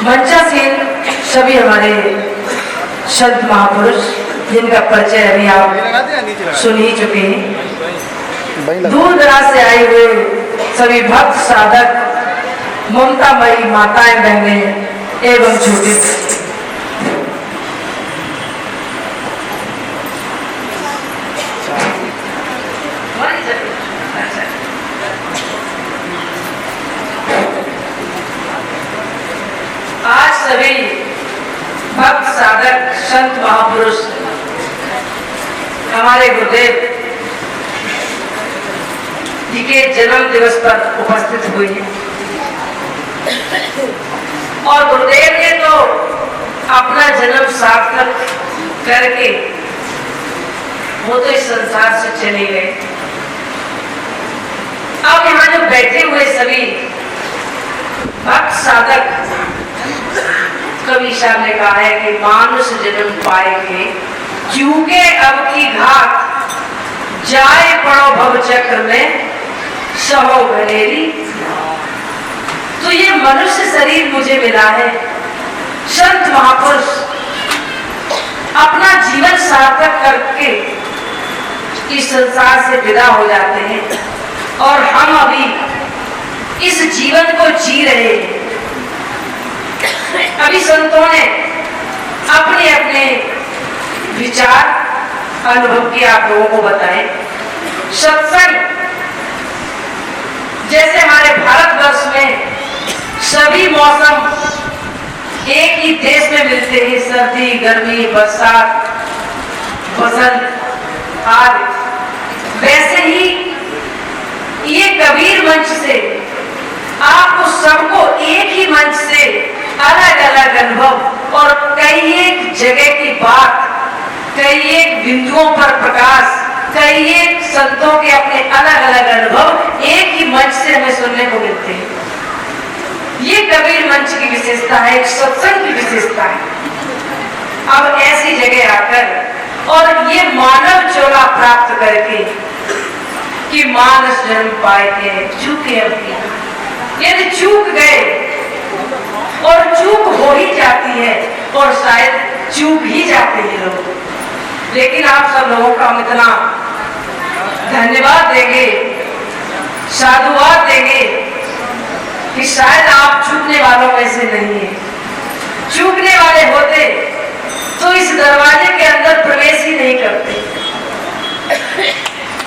मंचासीन सभी हमारे संत महापुरुष जिनका परिचय अभी आप सुन ही चुके हैं। दूर दराज से आए हुए सभी भक्त साधक, ममतामयी माताएं बहनें एवं छोटे आज सभी भक्त साधक संत महापुरुष हमारे गुरुदेव जी के जन्म दिवस पर उपस्थित हुए हैं और गुरुदेव ने तो अपना जन्म सार्थक करके वो तो इस संसार से चले गए। अब यहाँ जो बैठे हुए सभी भक्त साधक, कवि साहब ने कहा है कि मानुष जन्म पाएंगे चूके अब की घात, जाए पड़ो भव चक्र में सहो घनेरी। तो ये मनुष्य शरीर मुझे मिला है। संत महापुरुष अपना जीवन सार्थक करके इस संसार से विदा हो जाते हैं और हम अभी इस जीवन को जी रहे हैं। अभी संतों ने अपने अपने विचार अनुभव के आप लोगों को बताएं। सत्संग जैसे हमारे भारतवर्ष में सभी मौसम एक ही देश में मिलते हैं, सर्दी, गर्मी, बरसात, बसंत आदि, वैसे ही ये कबीर मंच से आपको सबको एक ही मंच से अलग अलग अनुभव और कई एक जगह की बात, कई एक बिंदुओं पर प्रकाश, कई एक संतों के अपने अलग अलग अनुभव एक ही मंच से हमें सुनने को मिलते हैं। ये कबीर मंच की विशेषता है, एक सत्संग की विशेषता है। अब ऐसी जगह आकर और ये मानव चोला प्राप्त करके कि मानस जन्म पाए के चूके अब यदि चूक गए और चूक हो ही जाती है और शायद चूक ही जाते हैं लोग, लेकिन आप सब लोगों का हम इतना धन्यवाद देंगे, साधुवाद देंगे कि शायद आप चूकने वालों में से नहीं है। चूकने वाले होते तो इस दरवाजे के अंदर प्रवेश ही नहीं करते।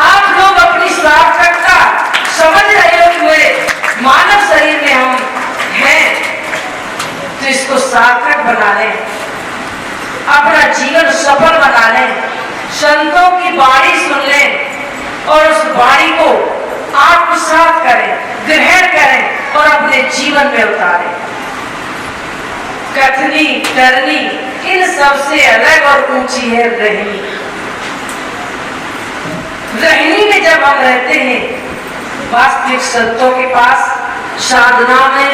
आप लोग अपनी सार्थकता समझ रहे हुए मानव शरीर में हम हैं, तो इसको सार्थक बना लें, अपना जीवन सफल बना लें, संतों की वाणी सुन लें और उस वाणी को आत्मसात करें, ग्रहण करें और अपने जीवन में उतारें। कथनी करनी इन सबसे अलग और ऊंची है रहनी। रहनी में जब हम रहते हैं वास्तविक संतों के पास, साधना में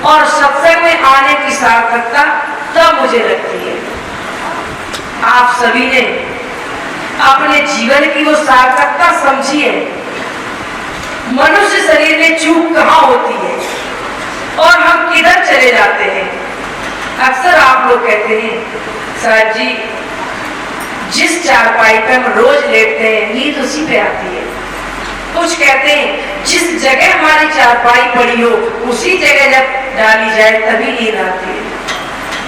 और सत्संग में आने की सार्थकता तब मुझे लगती है। आप सभी ने अपने जीवन की वो सार्थकता समझी है। मनुष्य शरीर में चूक कहाँ होती है और हम किधर चले जाते हैं। अक्सर आप लोग कहते हैं साहब जी, जिस चारपाई पर हम रोज लेटते हैं नींद उसी पे आती है। कुछ कहते हैं जिस जगह हमारी चारपाई पड़ी हो उसी जगह जब डाली जाए तभी नींद आती है।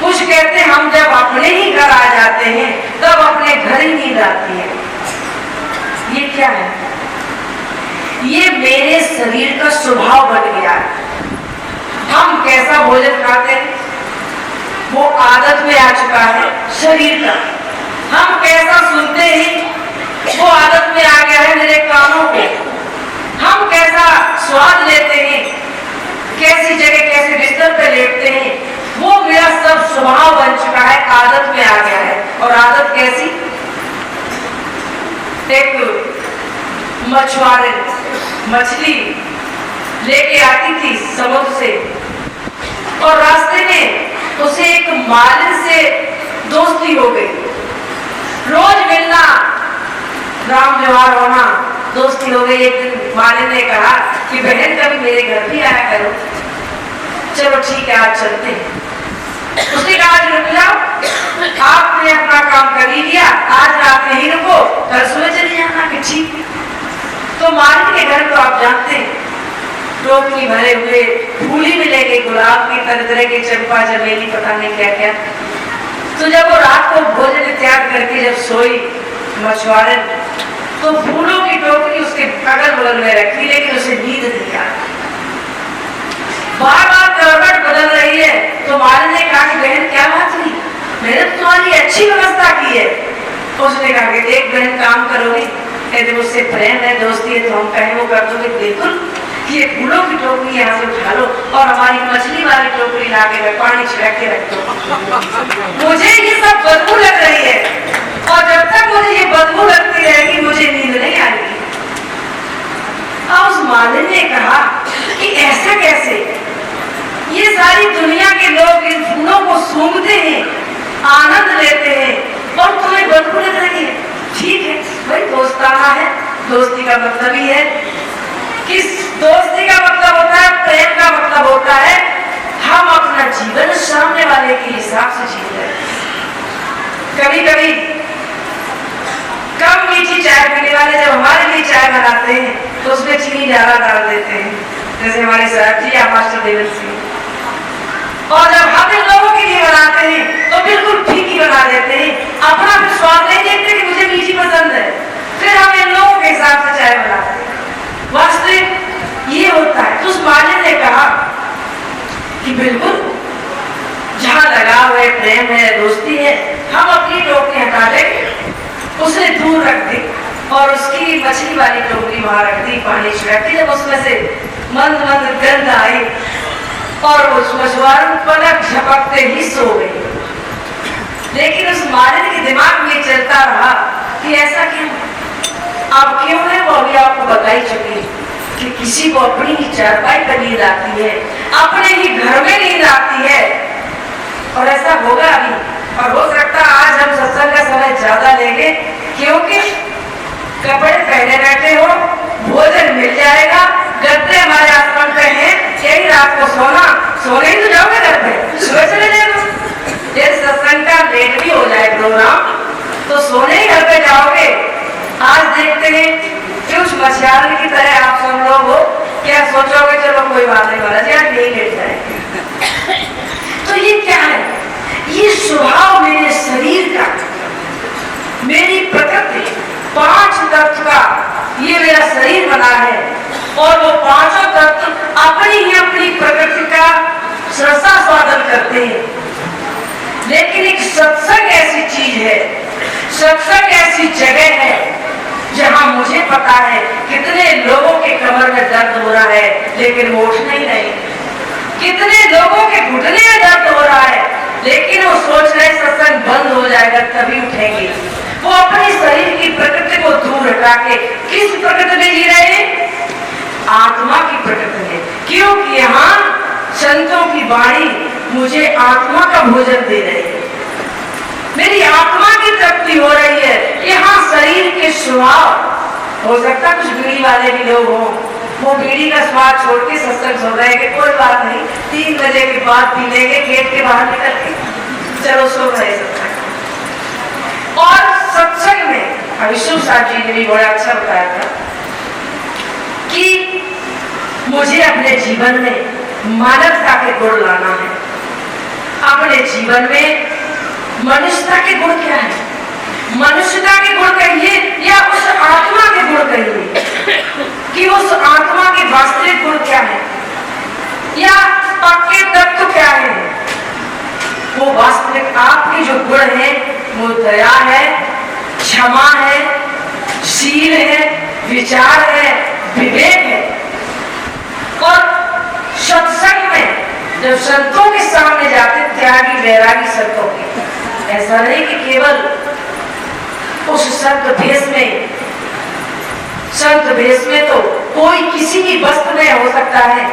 कुछ कहते हैं हम जब अपने ही घर आ जाते हैं तब अपने घर ही नींद आती है। ये क्या है? ये मेरे शरीर का स्वभाव बन गया है। हम कैसा भोजन खाते हैं वो आदत में आ चुका है शरीर का। हम कैसा सुनते हैं वो आदत में आ गया है मेरे कानों को। हम कैसा स्वाद लेते हैं, कैसी जगह कैसे बिस्तर पे लेटते हैं, वो मेरा सब स्वभाव बन चुका है, आदत में आ गया है। और आदत कैसी? एक मछुआरे मछली लेके आती थी समुद्र से और रास्ते में उसे एक मालिन से दोस्ती हो गई। रोज मिलना, राम जवार होना, दोस्ती हो गई। एक दिन मालिन ने कहा कि बहन कभी मेरे घर भी आया करो। चलो ठीक है आज चलते हैं। उसने कहा आज रुक जाओ, आपने अपना काम कर ही लिया, आज रात में ही रुको, कल सुबह चले जाना। कि ठीक। तो मालिक के घर तो आप जानते हैं, टोकरी भरे हुए फूल ही मिलेंगे, गुलाब की, तरह तरह की, चंपा, चमेली, पता नहीं क्या क्या। तो जब वो रात को भोजन त्याग करके जब सोई मछुआरे, तो फूलों की टोकरी उसके अगल बगल में रखी, लेकिन उसे नींद नहीं आ रही। बार बार करवट बदल रही है। तो मालिक ने कहा कि बहन क्या बात हुई, मैंने तुम्हारी अच्छी व्यवस्था की है। उसने कहा कि एक बहन काम करोगी, यदि मुझसे प्रेम है, दोस्ती है, तो हम कहें वो कर दोगे। बिल्कुल, ये फूलों की टोकरी यहाँ से उठा लो और हमारी मछली वाली टोकरी ला के पानी छिड़क के रख दो। मुझे ये सब बदबू लग रही है, और जब तक मुझे ये बदबू लगती रहेगी मुझे नींद नहीं आएगी। और उस मालिक ने कहा कि ऐसा कैसे, ये सारी दुनिया के लोग इन फूलों को सूंघते हैं, आनंद लेते हैं, और तुम्हें बदबू लग रही है। ठीक है भाई, दोस्ताना है, दोस्ती का मतलब ही है कि दोस्ती का मतलब होता है, प्रेम का मतलब होता है हम अपना जीवन सामने वाले के हिसाब से जी रहे हैं। कभी कभी कम मीठी चाय पीने वाले जब हमारे लिए चाय बनाते हैं तो उसमें चीनी ज्यादा डाल देते हैं, जैसे हमारे साहब जी या मास्टर देवेंद्र सिंह। और जब हम इन लोगों के लिए बनाते हैं तो बिल्कुल फीकी बना देते हैं, अपना भी स्वाद नहीं देखते कि मुझे मीठी पसंद है, फिर हम इन लोगों के हिसाब से चाय बनाते हैं। वास्तविक ये होता है। तो उस मालिक ने कहा कि बिल्कुल, जहां लगाव है, प्रेम है, दोस्ती है, हम अपनी टोकरी हटा देंगे। उसने दूर रख दी और उसकी मछली वाली टोकरी वहां रख दी, पानी छिड़क दी। जब उसमें से मंद मंद गंध आई और उस मछुआरों पलक झपकते ही सो गई। लेकिन उस मालिक के दिमाग में चलता रहा कि ऐसा क्यों, अब क्यों है, वो अभी आपको बता ही चुकी कि किसी को अपनी ही चारपाई पर नींद आती है, अपने ही घर में नींद आती है। और ऐसा होगा अभी, और हो सकता आज हम सत्संग का समय ज्यादा लेंगे, क्योंकि कपड़े पहने बैठे हो, भोजन मिल जाएगा, गद्दे हमारे आसमान पे हैं, यही रात को सोना, सोने ही तो जाओगे घर पे, सुबह चले जाएगा। यदि सत्संग का लेट भी हो जाए प्रोग्राम तो सोने ही घर पे जाओगे। आज देखते हैं कि उस मछियारे की तरह आप सब लोग हो, क्या सोचोगे चलो कोई बात नहीं, महाराज यार नहीं लेट जाएंगे। तो ये क्या है, ये स्वभाव मेरे शरीर का, मेरी प्रकृति, 5 तत्व का ये मेरा शरीर बना है, और वो 5 तत्व अपनी ही अपनी प्रकृति का रसा स्वादन करते हैं। लेकिन एक सत्संग ऐसी चीज है, सत्संग ऐसी जगह है जहां मुझे पता है कितने लोगों के कमर में दर्द हो रहा है लेकिन वो उठ नहीं रहे, कितने लोगों के घुटने में दर्द हो रहा है लेकिन वो सोच रहे सत्संग बंद हो जाएगा तभी उठेंगे। वो अपने शरीर की प्रकृति को दूर हटा के किस प्रकृति में जी रहे हैं, आत्मा की प्रकृति में। क्योंकि यहाँ संतों की वाणी मुझे आत्मा का भोजन दे रही है, मेरी आत्मा की तृप्ति हो रही है। यहाँ शरीर के स्वभाव हो सकता कुछ बीड़ी वाले भी लोग हों, वो बीड़ी का स्वाद छोड़ के सत्संग सुन रहे हैं कि कोई बात नहीं, 3 बजे के बाद पी लेंगे गेट के बाहर निकल के, चलो सुन रहे सत्संग। और सत्संग में अविष्णु साहब जी ने भी बड़ा अच्छा बताया था कि मुझे अपने जीवन में मानवता के गुण लाना है। अपने जीवन में मनुष्यता के गुण क्या है, मनुष्यता के गुण कहिए या उस आत्मा के गुण कहिए कि उस आत्मा के वास्तविक गुण क्या है या पक्के तत्व क्या है। वो वास्तविक आपके जो गुण है वो दया है, क्षमा है, शील है, विचार है, विवेक है। और सत्संग में जब संतों के सामने जाते, त्यागी वैरागी संतों के, ऐसा नहीं कि केवल उस संत भेष में तो कोई किसी भी वस्त्र में हो सकता है,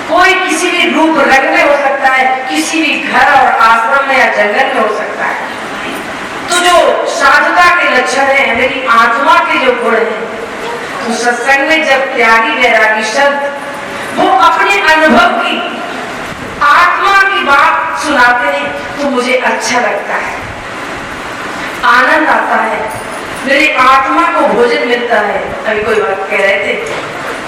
कोई किसी भी रूप रंग में हो सकता है, किसी भी घर और आश्रम में या जंगल में हो सकता है। तो जो साधुता के लक्षण है, मेरी आत्मा के जो गुण है, तो सत्संग में जब त्यागी वैरागी संत वो अपने अनुभव की, आत्मा की बात सुना बनाते हैं तो मुझे अच्छा लगता है, आनंद आता है, मेरी आत्मा को भोजन मिलता है। अभी कोई बात कह रहे थे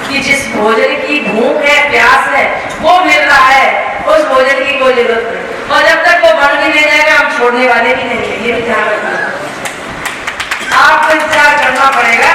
कि जिस भोजन की भूख है, प्यास है, वो मिल रहा है, उस भोजन की कोई जरूरत नहीं। और जब तक वो बन के नहीं जाएगा हम छोड़ने वाले भी नहीं है, ये भी ध्यान रखना। आपको इंतजार करना पड़ेगा